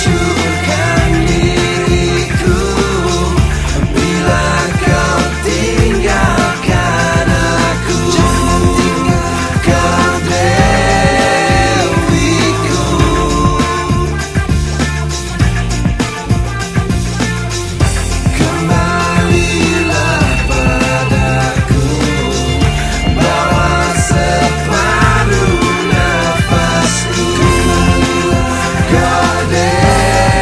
hancurkan diriku bila kau tinggalkan aku. Kau dewiku, kembalilah padaku, bawa separuh nafasku. Kau dewiku.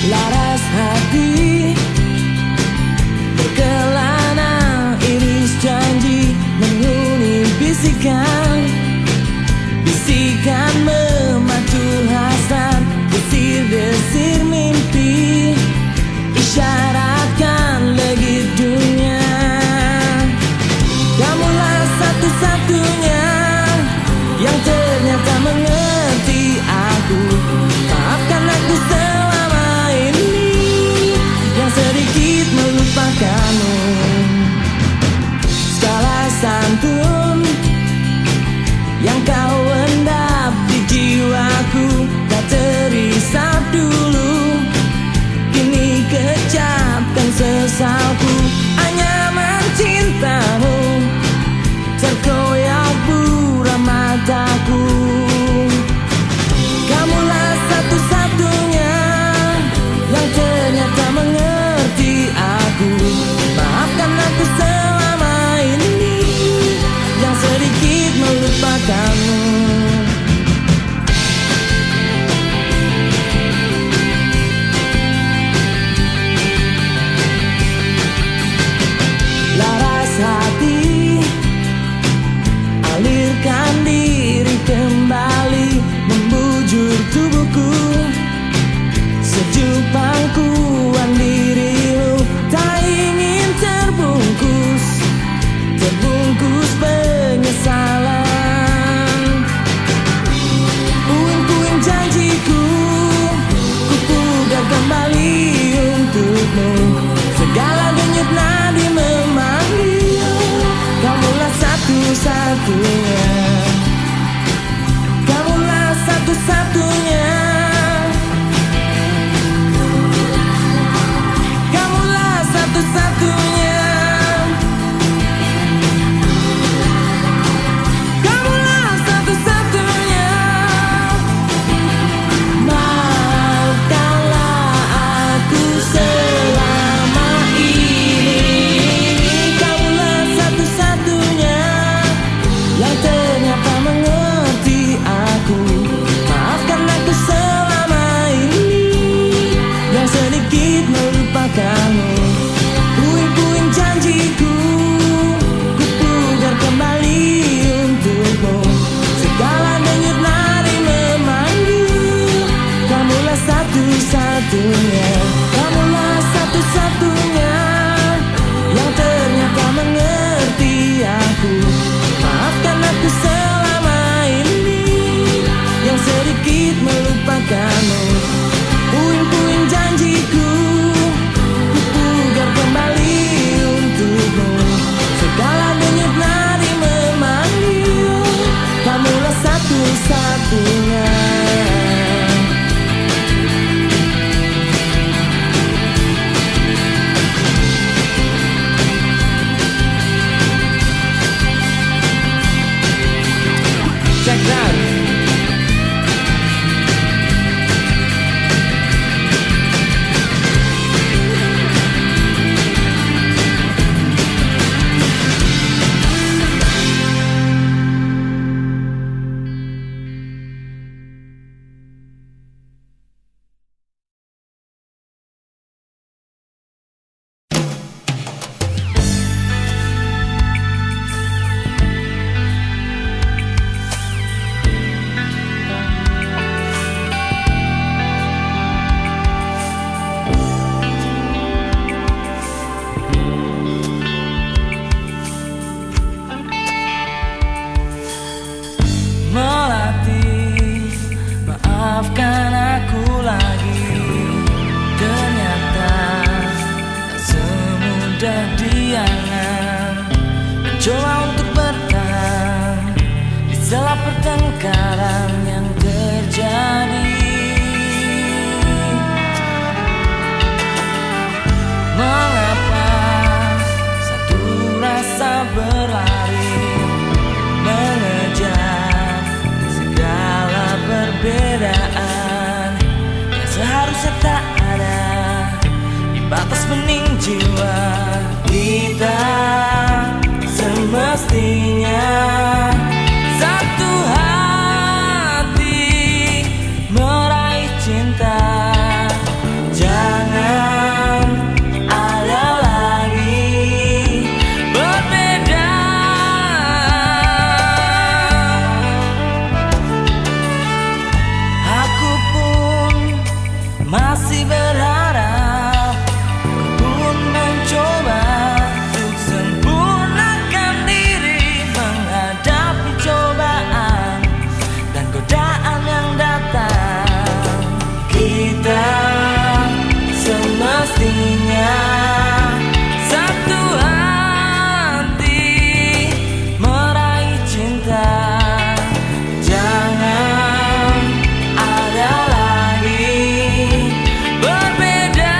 Laras hati berkelana, iris janji menghuni bisikan. Bisikan memacu hasrat, desir-desir mimpi, isyaratkan legit dunia. Kamulah satu-satunya yang ternyata mengerti aku. Maafkan aku selama ini yang sedikit melupakanmu. Segala santun yang kau endap di jiwaku tak terisap dulu, kini kecapkan sesalku. Anyaman cintamu terkoyak buram mataku. Kamulah satu-satunya yang ternyata mengerti aku. Maafkan aku selama ini yang sedikit melupakanmu. Laras hati, alirkan diri kembali, membujur tubuhku, sejuk pangkuan dirimu. Tak ingin terbungkus penyesalan. Puing-puing janjiku ku pugar kembali untukmu. Segala denyut nadi memanggil, kamulah satu-satunya. Kamulah satu-satunya. Kamulah satu-satunya. Kamulah satu-satunya. Maafkanlah aku selama ini. Kamulah satu-satunya yang ternyata mengerti aku. Maafkan aku selama ini yang sedikit melupakanmu. Puing-puing janjiku ku pugar kembali untukmu. Segala denyut nadi memanggil, kamulah satu-satunya. Kamulah satu-satunya yang ternyata mengerti aku. Maafkan aku selama ini yang sedikit melupakanmu. Puing-puing janjiku ku pugar kembali untukmu. Segala denyut nadi memanggil, kamulah satu-satunya. Check that out. Maafkan aku lagi. Ternyata tak semudah diangan. Mencoba untuk bertahan di sela pertengkaran yang terjadi. Mengapa satu rasa berlalu bening jiwa kita semestinya satu hati meraih cinta. Jangan ada lagi berbeda. Aku pun masih berharap, pun mencoba untuk sempurnakan diri, menghadapi cobaan dan godaan yang datang. Kita semestinya satu hati meraih cinta. Jangan ada lagi berbeda.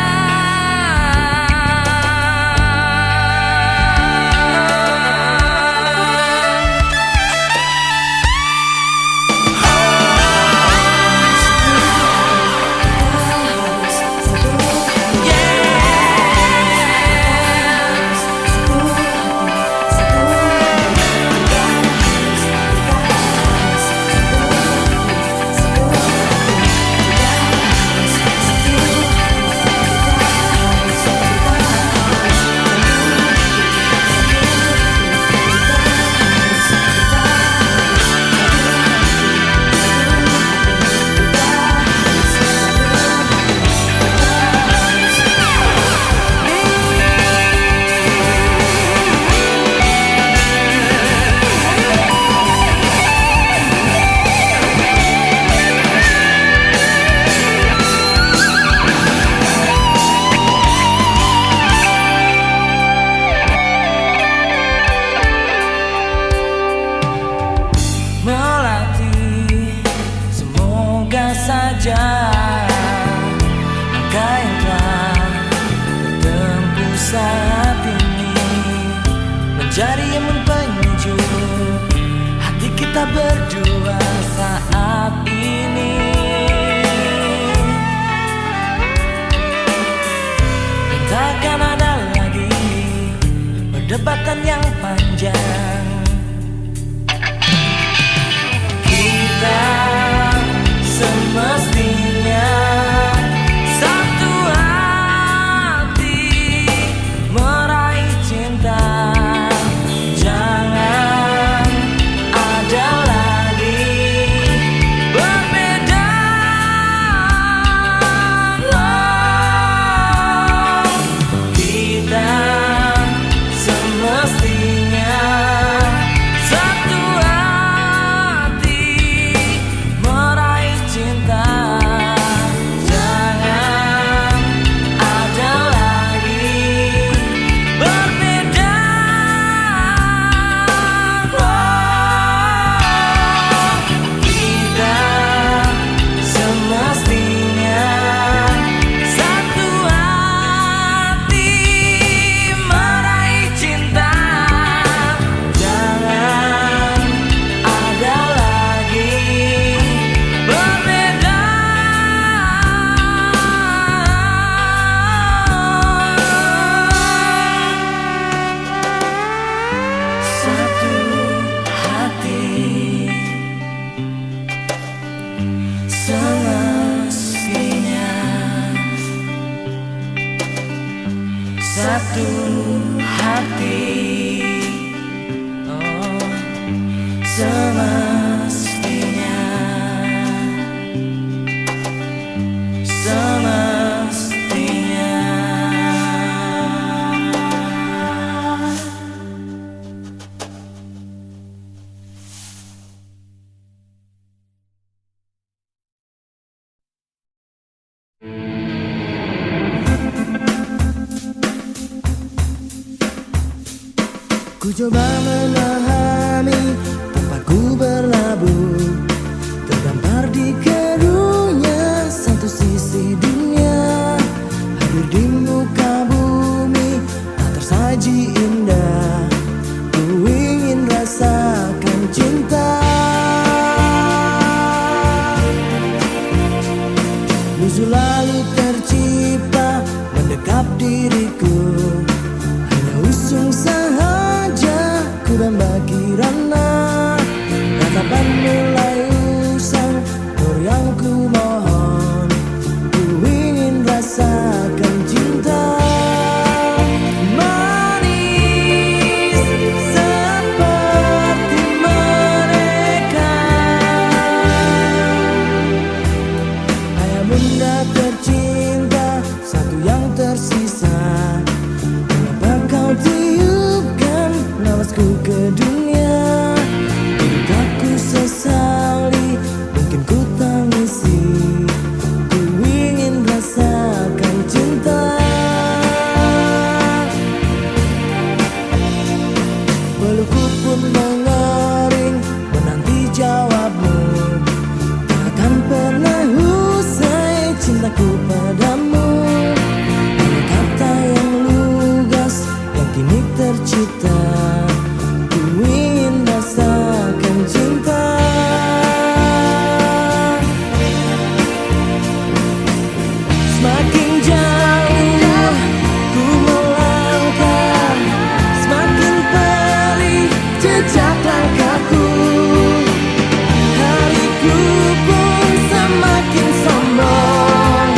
Melatih, semoga saja langkah yang telah tertempuh saat ini menjadi emun penyejuk hati kita berdua saat ini. Dan takkan ada lagi perdebatan yang panjang. Kita semestinya satu hati meraih cinta. Jangan ada lagi berbeda. Kita semestinya satu hati meraih cinta. Jangan ada lagi berbeda. Kita semestinya satu hati meraih cinta. Jangan ada lagi berbeda. Satu hati semestinya satu hati, oh, semestinya semestinya. Ku coba memahami tempatku berlabuh, terdampar di keruhnya satu sisi dunia. Hadir di muka bumi tak tersaji indah. Ku ingin rasakan cinta. Musuh lalu tercipta mendekap diri lepasku ke dunia. Hidup aku sesali, mungkin ku tangisi. Ku ingin rasakan cinta. Pelukku pun mengering menanti jawabmu. Takkan pernah usai cintaku padamu. Hanya kata yang lugas yang kini tercipta. Ku ingin rasakan cinta. Semakin jauh ku melangkah, semakin perih jejak langkahku. Hariku pun semakin sombong,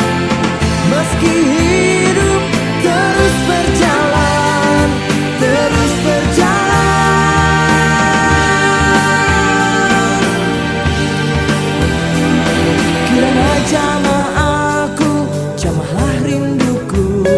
meski hidup terus berjalan, terus berjalan. Kiranya jamah aku, jamahlah rinduku.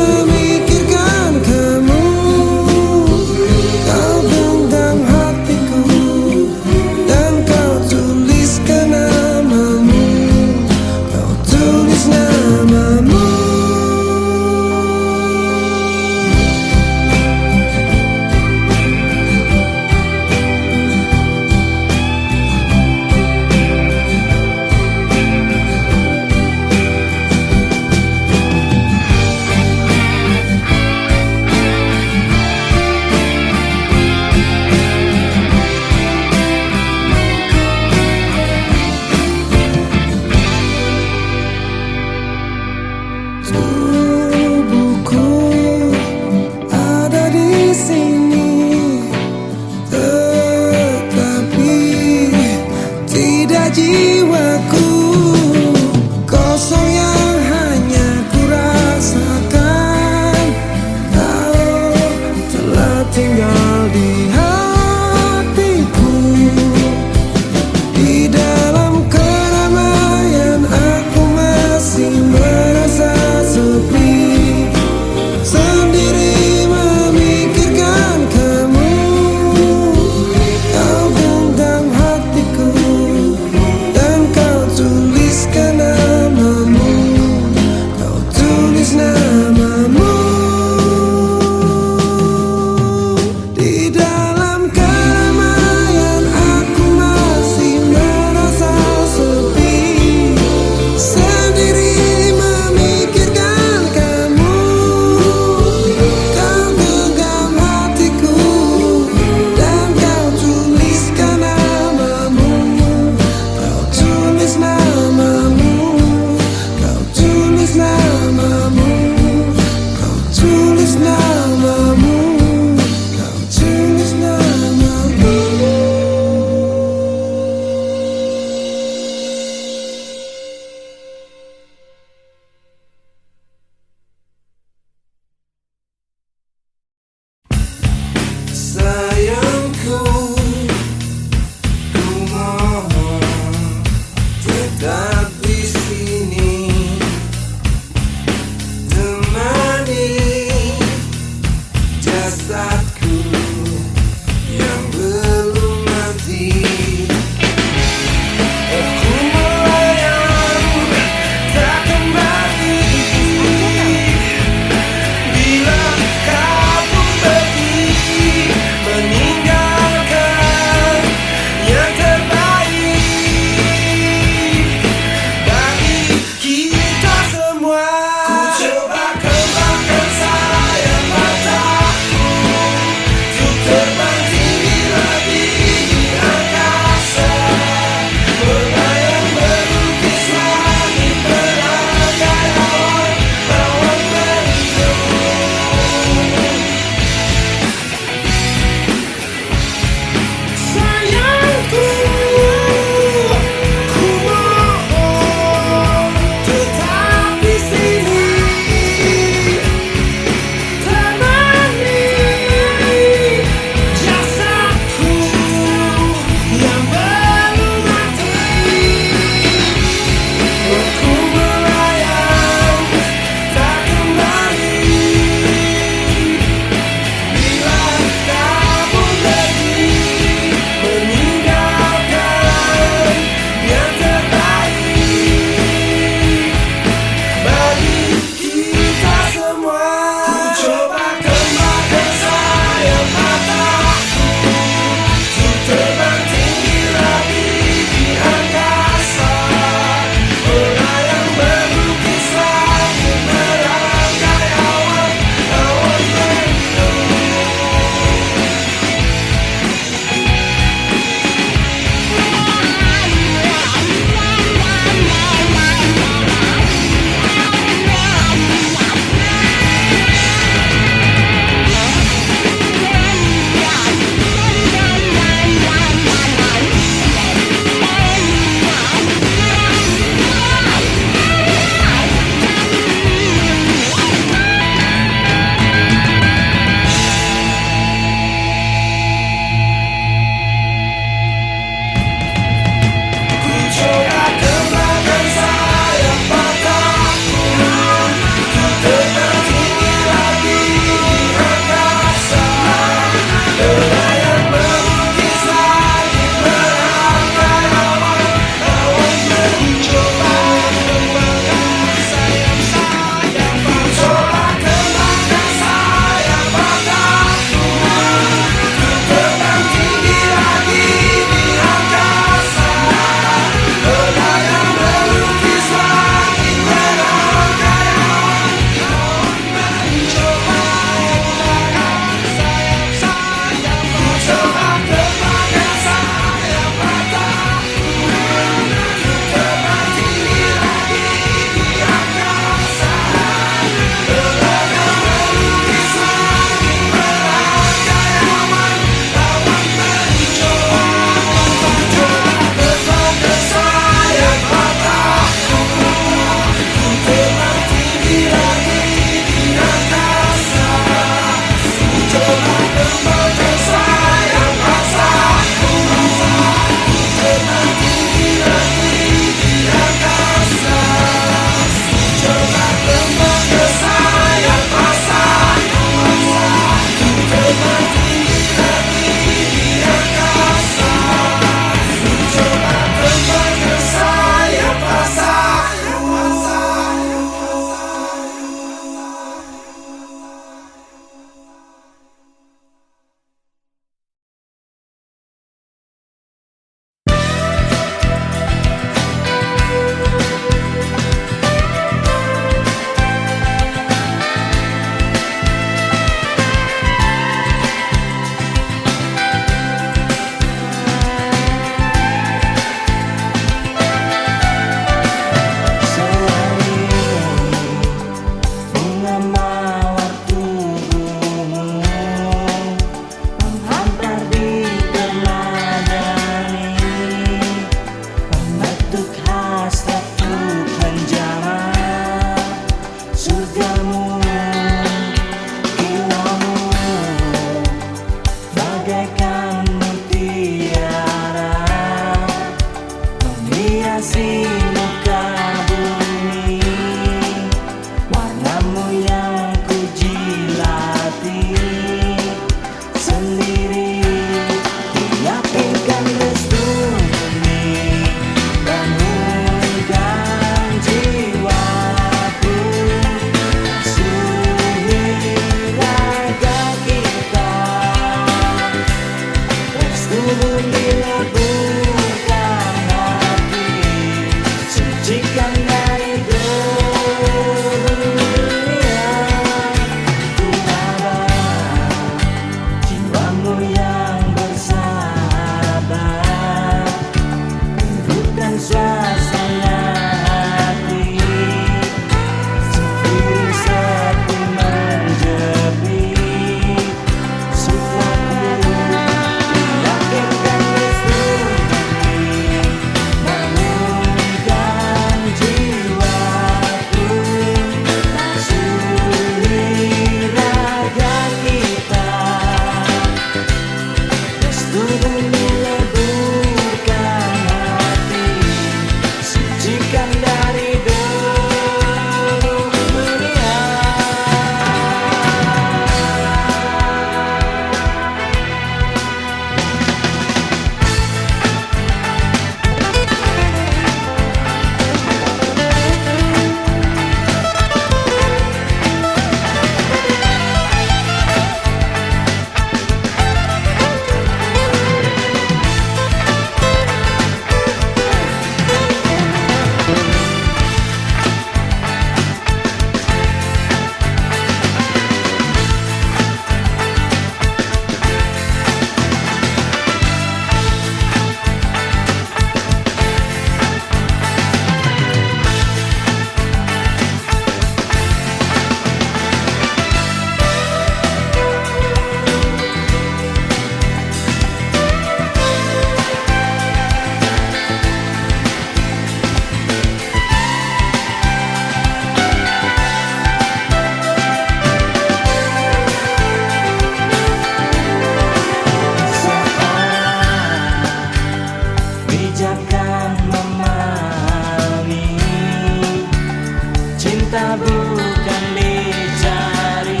Cinta bukan dicari,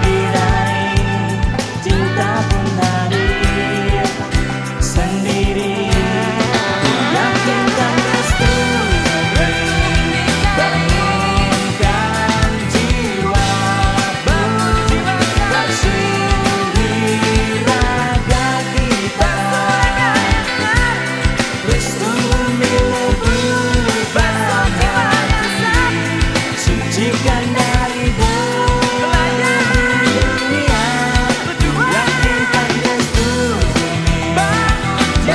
diraih. Cinta pun hadir sendiri. Yakinkan restu, bangunkan jiwa, bersuri raga kita. Restu milik bukan hati, sucikan dari dunia. Yakinkan restu, bangunkan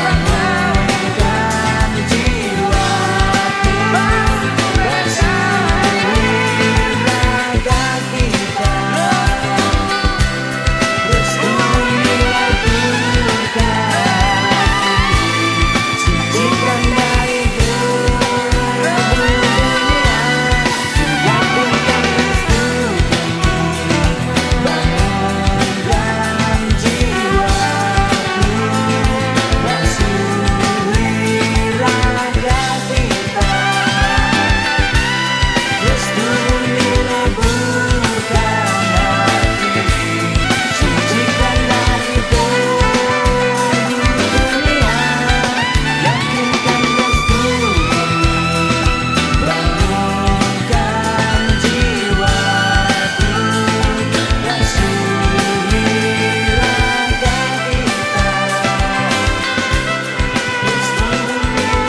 jiwaku, bersuri raga kita. Restu milik bukan hati, sucikan dari dunia. Yakinkan restu, bangunkan jiwaku, bersuri raga kita. Restu milik bukan hati, sucikan dari dunia. Yakinkan restu, bangunkan jiwaku, bersuri raga kita. Restu milik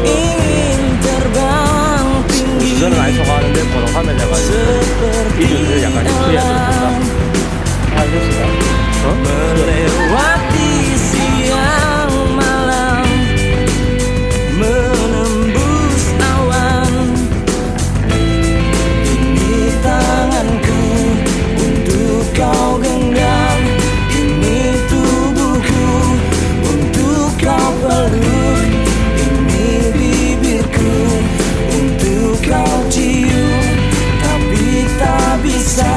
ingin terbang 主持人来说话，那普通话没那个，一就是两个人推着还有什么？ melewati siang malam, menembus awan. Ini tanganku untuk kau genggam, ini tubuhku untuk kau peluk, ini bibirku untuk kau cium, tapi tak bisa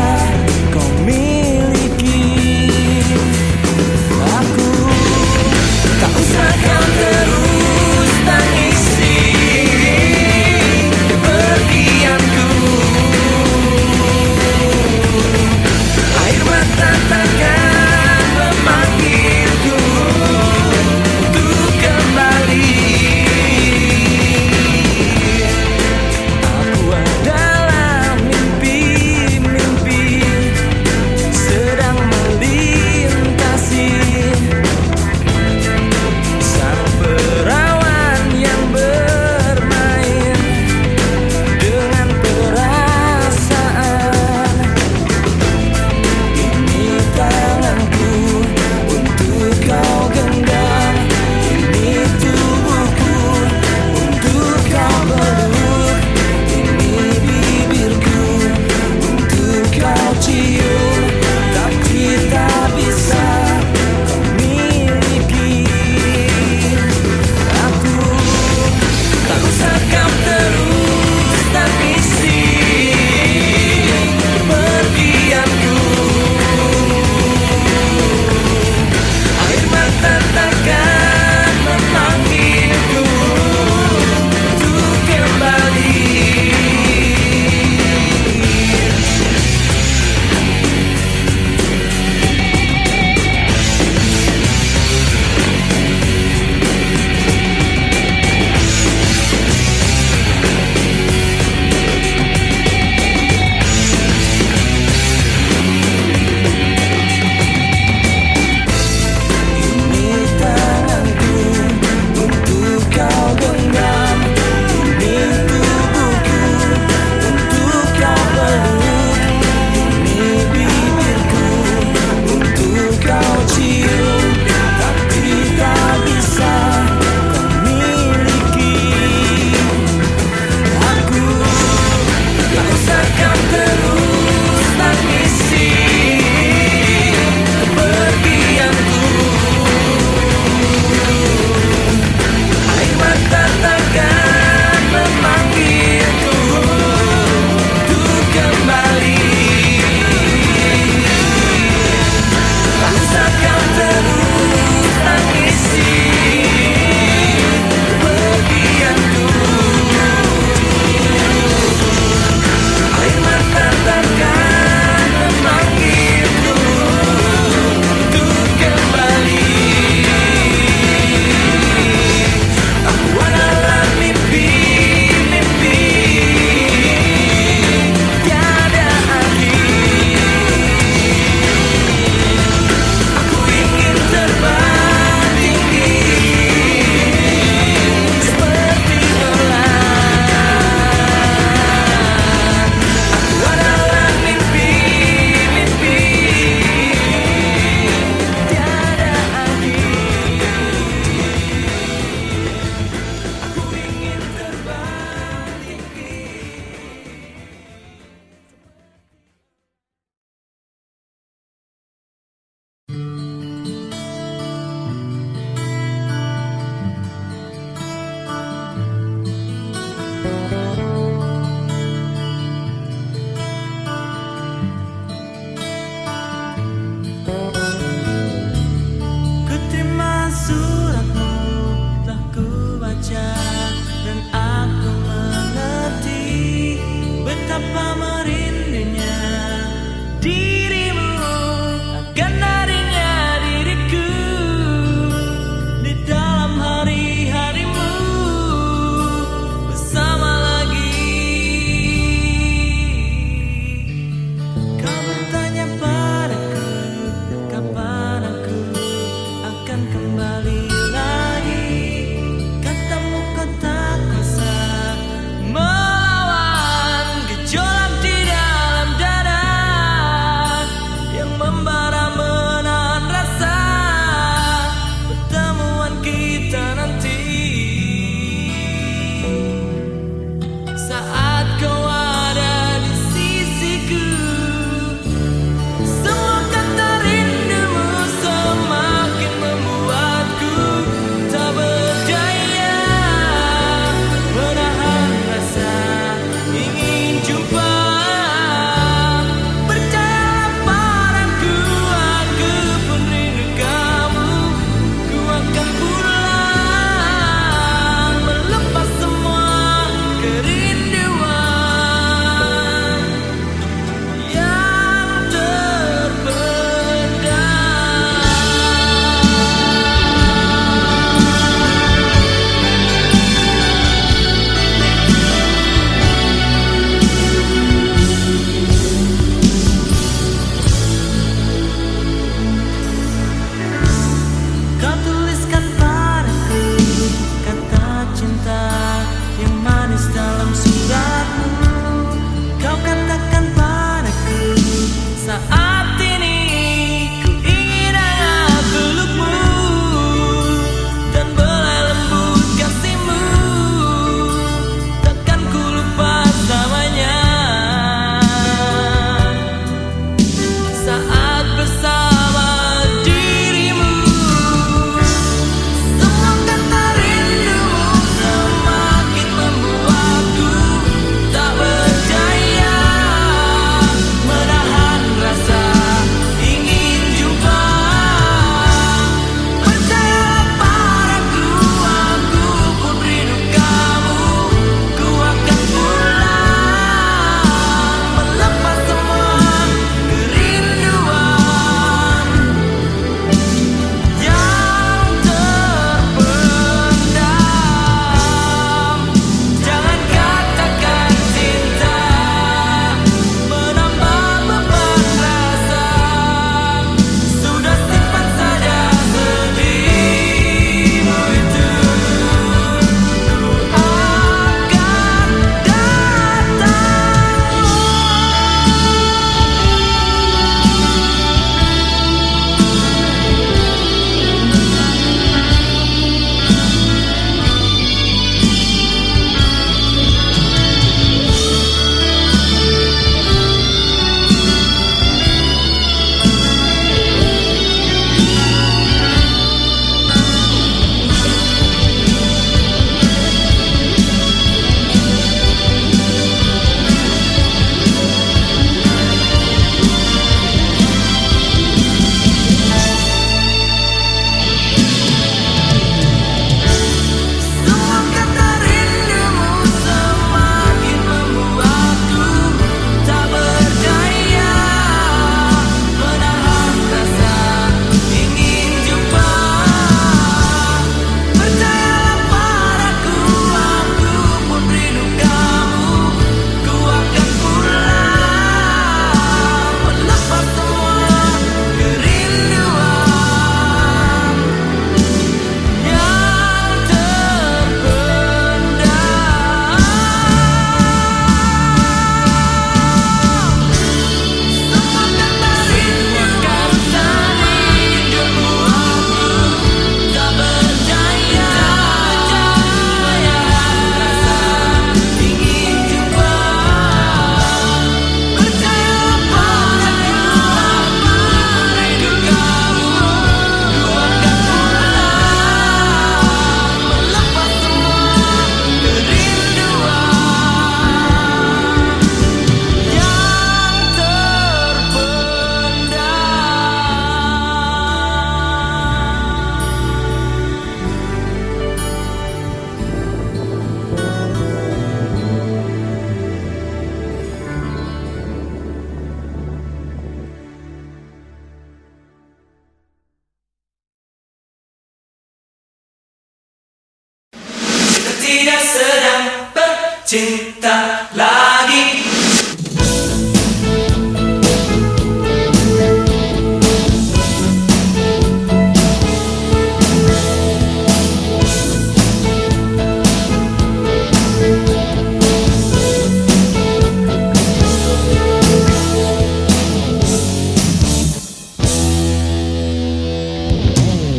cinta lagi.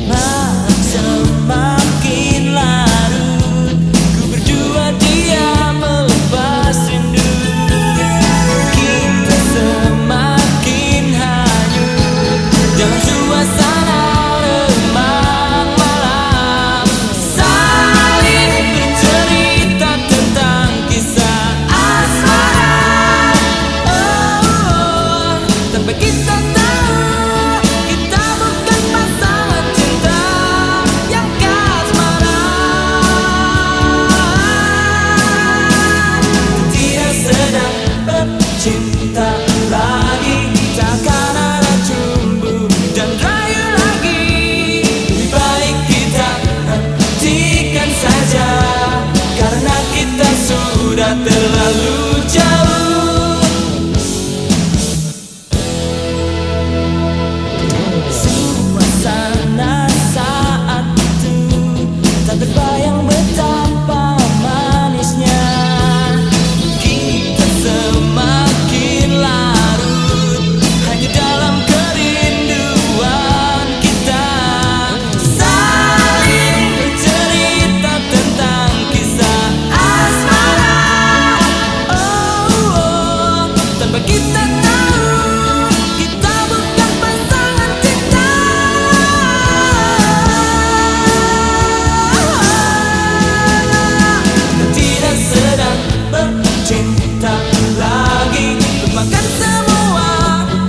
Malam semakin larut, ku berdua diam melepas rindu. Kita semakin hanyut dalam suasana remang malam. Saling bercerita tentang kisah asmara. Oh, tanpa kita tahu, kita bukan pasangan cinta yang kasmaran. Tidak sedang bercinta lagi, takkan ada cumbu dan rayu lagi. Lebih baik kita hentikan saja, karena kita sudah terlalu jauh. Suasana saat itu tak terbayang betapa manisnya. Kita semakin larut hanya dalam kerinduan kita. Saling bercerita tentang kisah asmara. Oh, tanpa kita tahu, kita bukan pasangan cinta. Tidak sedang bercinta lagi, lupakan semua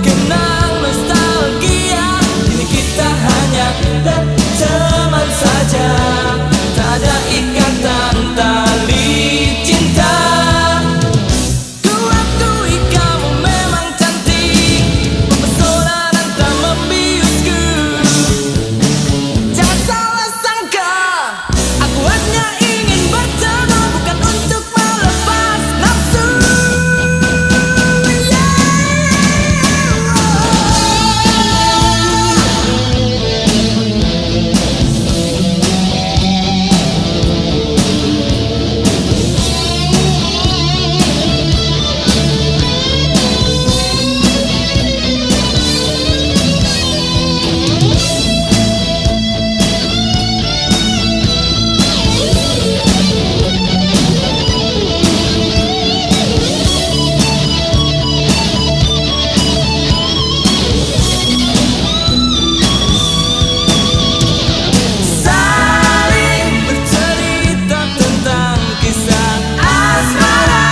kenang nostalgia. Kini kita hanya berteman saja, tak ada ikatan tali cinta. Ku akui kamu memang cantik, mempesona dan tak membiusku. Jangan salah sangka, aku hanya ingin bertemu, bukan untuk melepas nafsu. Saling bercerita tentang kisah asmara.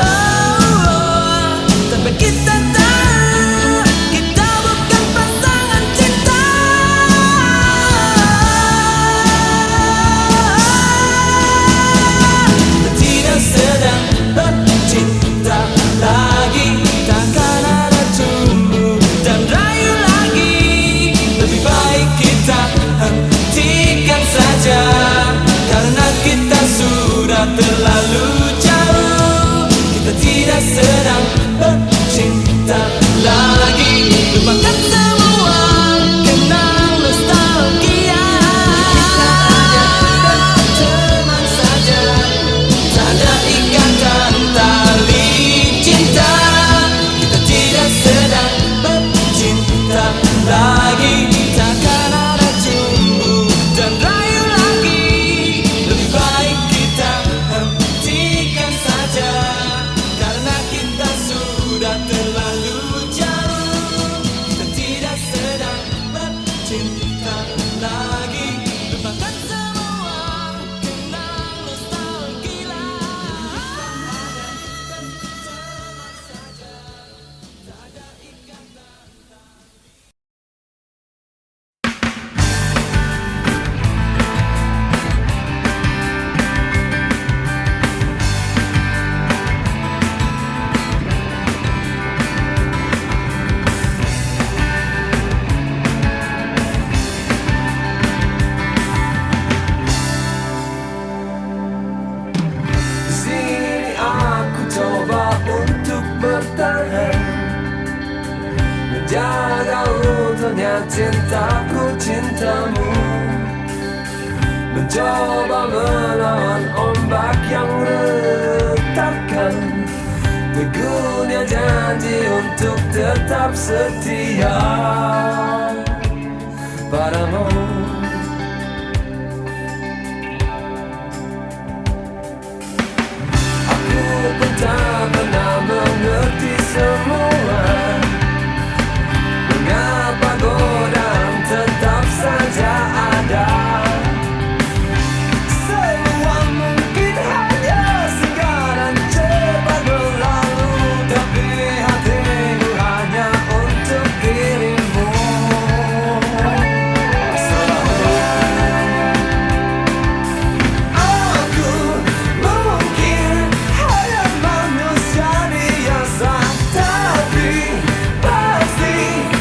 Oh, tanpa kita tahu, kita bukan pasangan cinta. Tidak sedang bercinta lagi, takkan ada cumbu dan rayu lagi. Lebih baik kita hentikan saja, karena kita sudah terlalu jauh. Kita tidak sedang bercinta lagi, lupakan semua kenang nostalgia. Kita hanya berteman saja, tak ada ikatan tali cinta. Kita tidak sedang bercinta lagi, takkan ada cumbu dan rayu lagi. Lebih baik kita hentikan saja, karena kita sudah terlalu jauh. Kita tidak sedang bercinta lagi, lupakan semua kenang nostalgia. Berteman saja, tak ada ikatan. bertahan menjaga utuhnya cintaku cintamu, mencoba melawan ombak yang retakan, teguhnya janji untuk tetap setia padamu. Aku pun tak pernah mengerti semua mengapa godaan tetap saja ada. Semua mungkin hanya singkat dan cepat berlalu, tapi hatiku hanya untuk dirimu. Selalu aku mungkin hanya manusia biasa, tapi pasti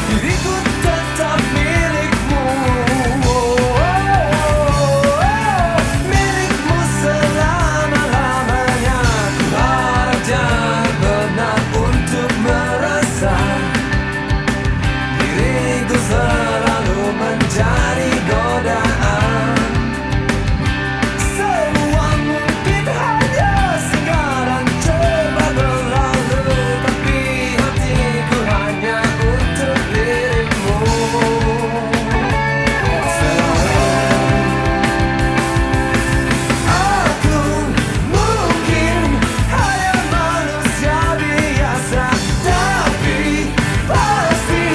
diriku tetap milikmu. Milikmu selama-lamanya. Harap jangan benar untuk merasa diriku selalu menjadi godaan. Semua mungkin hanya singkat dan cepat berlalu, tapi hatiku hanya untuk dirimu. Aku mungkin hanya manusia biasa, tapi pasti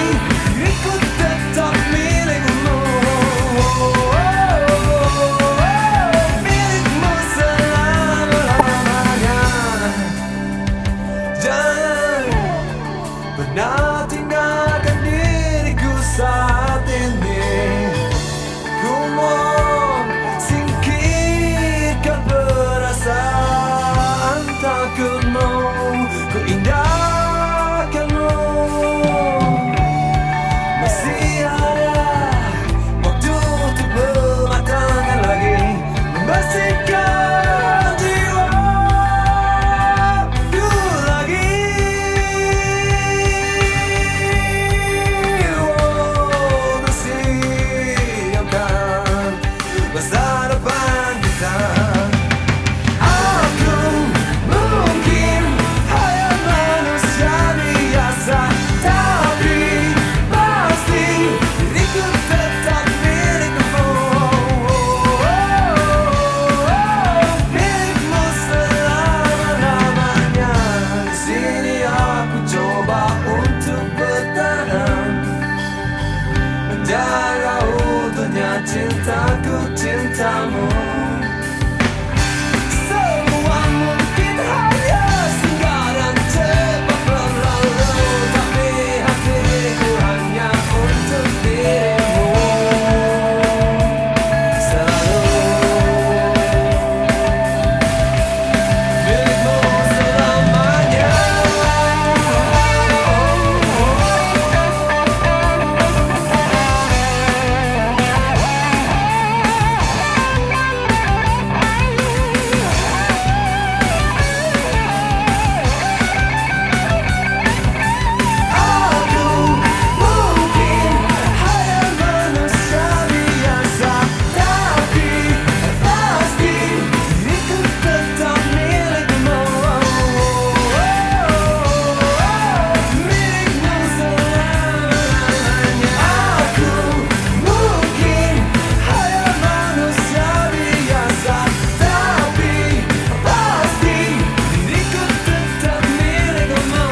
diriku tetap milikmu. Milikmu selama-lamanya. Jangan pernah tinggalkan diriku saat ini. Ku mohon singkirkan perasaan takutmu, ku indahkanmu. Masih ada waktu untuk mematangkan lagi, membersihkan jiwaku lagi. Persiapkan masa depan kita. Aku mungkin hanya manusia biasa, tapi pasti diriku tetap milikmu. Milikmu selama-lamanya. Di sini aku coba untuk bertahan, menjaga utuhnya cintaku cintamu. Semua mungkin hanya singkat dan cepat berlalu, tapi hatiku hanya untuk dirimu. Selalu milikmu selamanya. Aku mungkin hanya manusia biasa, tapi pasti diriku tetap milikmu. Milikmu selamanya. Aku mungkin hanya manusia biasa, tapi pasti diriku tetap milikmu.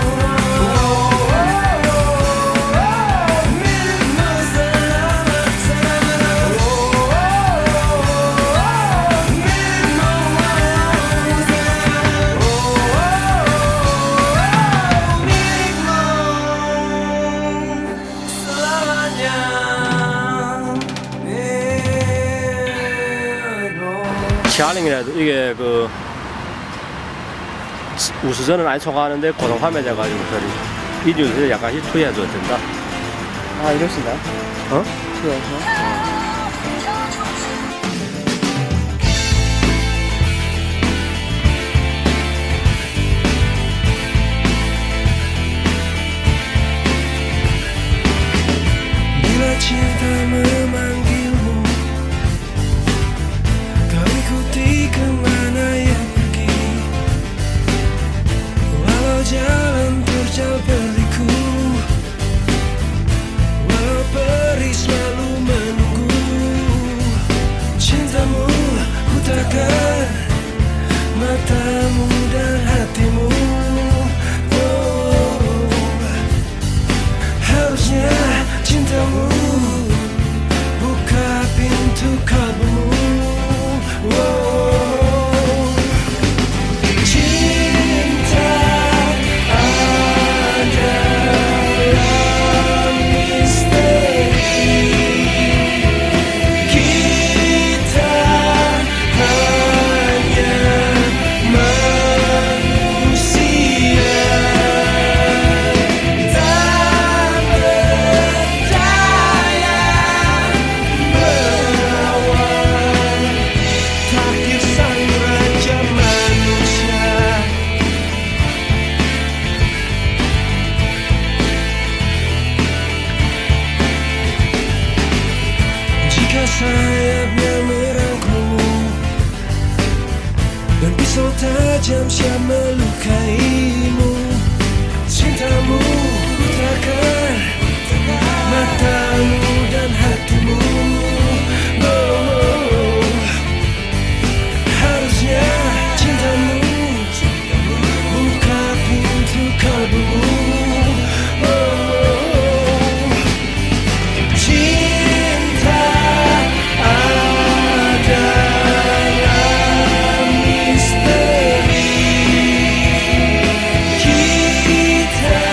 Milikmu 샤링이라도 이게 그 우수전은 아예 초과하는데 고동화면 돼가지고 저리 비디오에서 약간 히트해줘야 된다. 아 이러신가요? 어? 그래서 Butakan matamu dan hatimu. Harusnya cintamu buka pintu kalbumu. Cinta adalah misteri. Kita hanya manusia. Tak berdaya melawan takdir sang raja manusia. Jika sayapnya merangkulmu dan pisau tajam siap melukaimu, cintamu butakan matamu dan hatimu. Harusnya cintamu buka pintu kalbumu. Cinta adalah misteri. Kita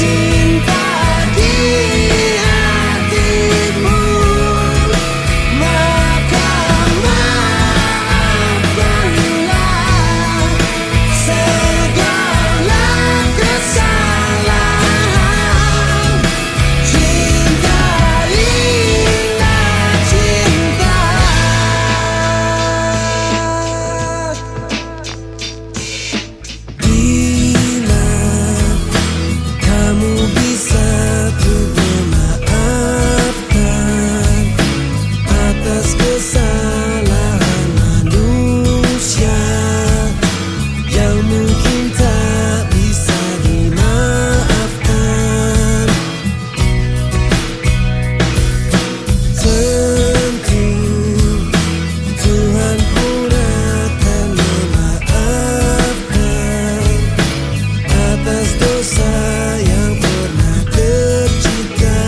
cinta di hatimu, maka maafkanlah segala kesalahan. Cintailah cinta. Bila kamu bisa tuh memaafkan atas kesalahan manusia yang mungkin tak bisa dimaafkan. Tentu Tuhan pun akan memaafkan atas dosa yang pernah tercipta,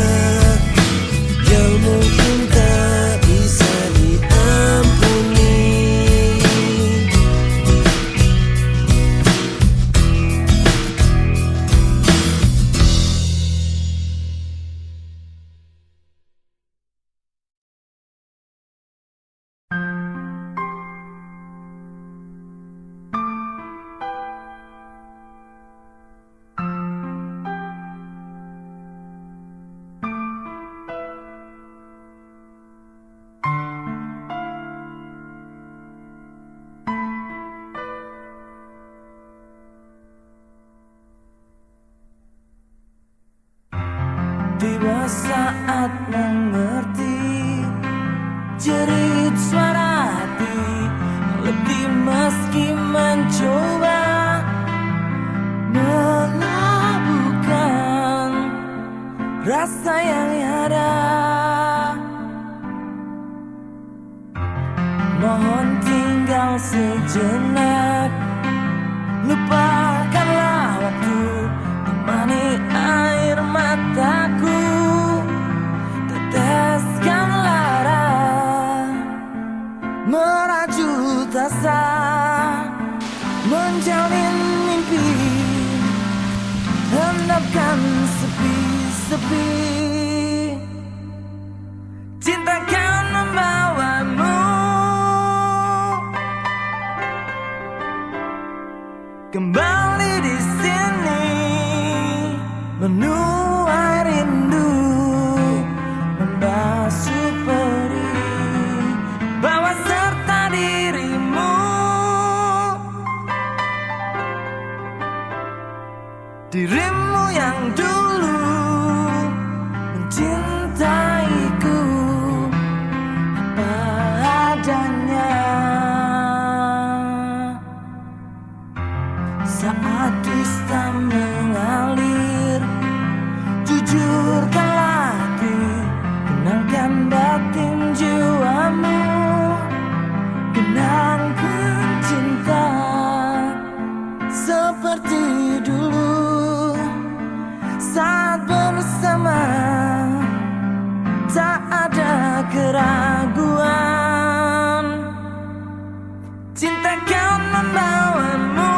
yang mungkin tak bisa diampuni. Tiba saat mengerti jerit suara hati, letih meski mencoba melabuhkan rasa yang ada. Mohon tinggal sejenak, lupakanlah waktu, temani air mataku, teteskan lara, merajut asa, menjalin mimpi, hendapkan sepi-sepi. Cinta kan membawamu kembali di sini, menuai rindu, membasuh perih, bawa serta dirimu, dirimu yang dulu mencintaiku apa adanya. Saat dusta mengalir, jujurkanlah hati, kenangkan batin jiwamu, kenangkan cinta seperti dulu. Saat bersama tak ada keraguan, cinta kan membawamu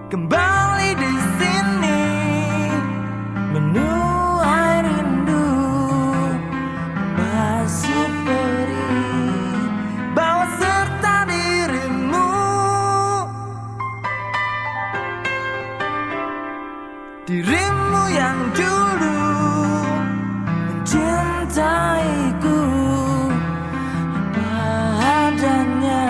kembali di sini, menuai rindu, membasuh perih, bawa serta dirimu, dirimu yang dulu mencintaiku apa adanya.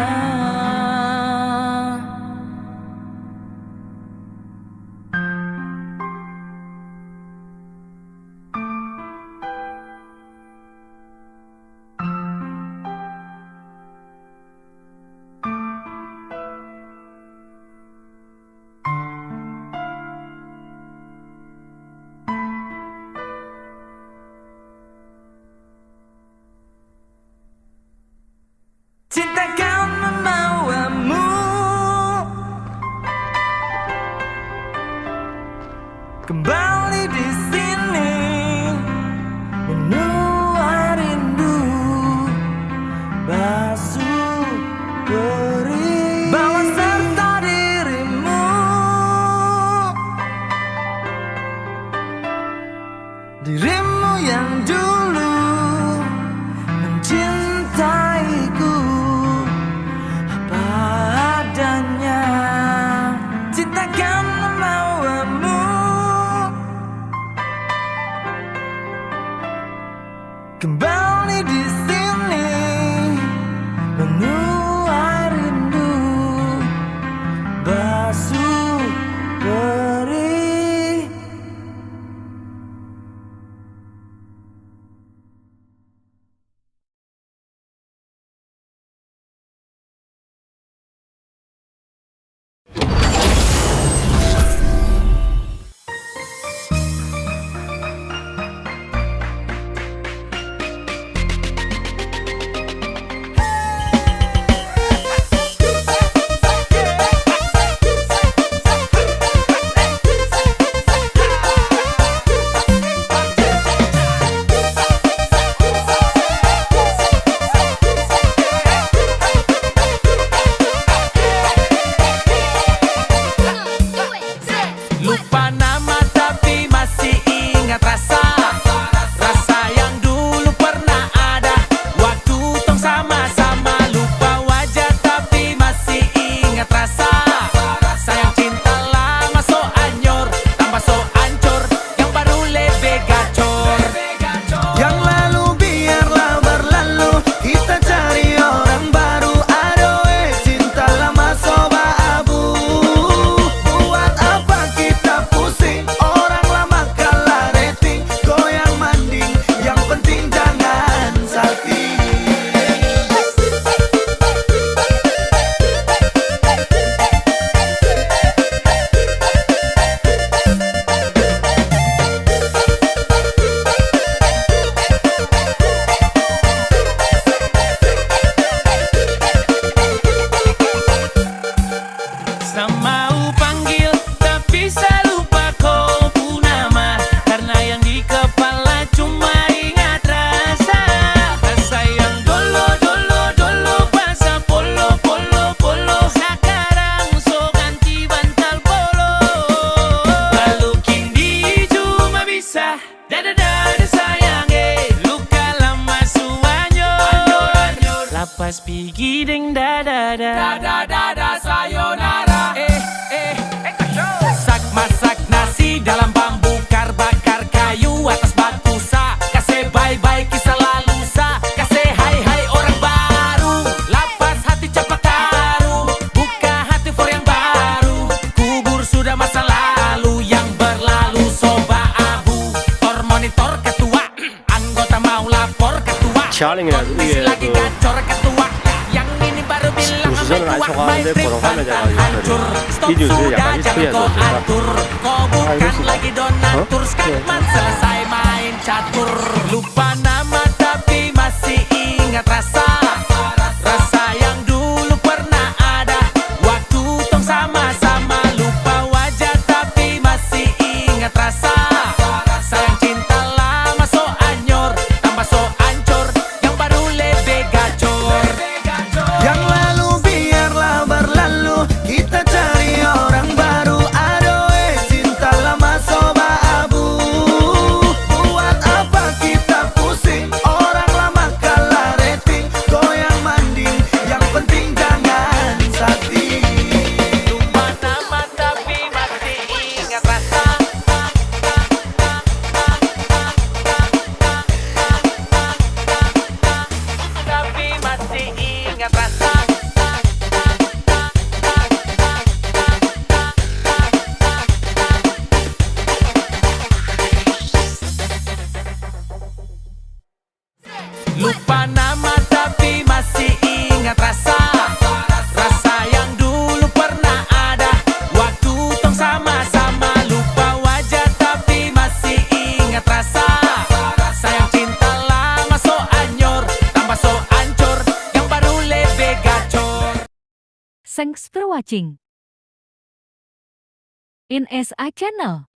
Cinta kan membawamu kembali di sini, menuai rindu, basuh perih, bawa serta dirimu, kembali di sini menuai rindu basuh perih. Lupa nama tapi masih ingat rasa yang dulu pernah ada waktu tong sama-sama. Lupa wajah tapi masih ingat rasa sayang cinta lama so anyor tambah so ancur, yang baru lebih gacor. Yang lalu biarlah berlalu, kita cari orang baru. Adoe cinta lama soba abu. Buat apa kita pusing, orang lama kalah rating. Goyang manding, yang penting jangan salting. Mau panggil tapi saya lupa kau pun nama, karena yang di kepala cuma ingat rasa yang dolo bahasa polo. Sekarang so ganti bantal polo. Lalu kini cuma bisa dada sayang, luka lama suanyor. Lapas pigi deng dada sayonara. Masak nasi dalam bambu, bakar kayu atas batu sa. Kasih bye-bye kisah lalu sa, kasih hai orang baru. Lapas hati cepat taruh, buka hati for yang baru. Kubur sudah masa lalu yang berlalu soba abu. Tor monitor ketua, anggota mau lapor ketua. 샤링이라고 이게 lagi 그 gacor ketua, yang ini baru bilang 우수선을 안 쳐가는데 걸어가면 이 뉴스 약간 히스토리야 Kau bukan lagi donatur, sekarang selesai main catur. Lupa nama tapi masih ingat rasa yang dulu pernah ada waktu tong sama-sama. Lupa wajah tapi masih ingat rasa sayang cinta lama so anyor tambah so ancur, yang baru lebih gacor. Yang lalu biarlah berlalu, kita cari orang baru. Adoe cinta lama soba abu. Buat apa kita pusing, orang lama kalah rating. Goyang manding, yang penting jangan salting. Lupa nama tapi masih ingat rasa tapi masih ingat rasa. Lupa nama tapi masih ingat rasa yang dulu pernah ada waktu tong sama-sama. Lupa wajah tapi masih ingat rasa sayang cinta lama so anyor tambah so ancur, yang baru lebih gacor. Thanks for watching in SA channel.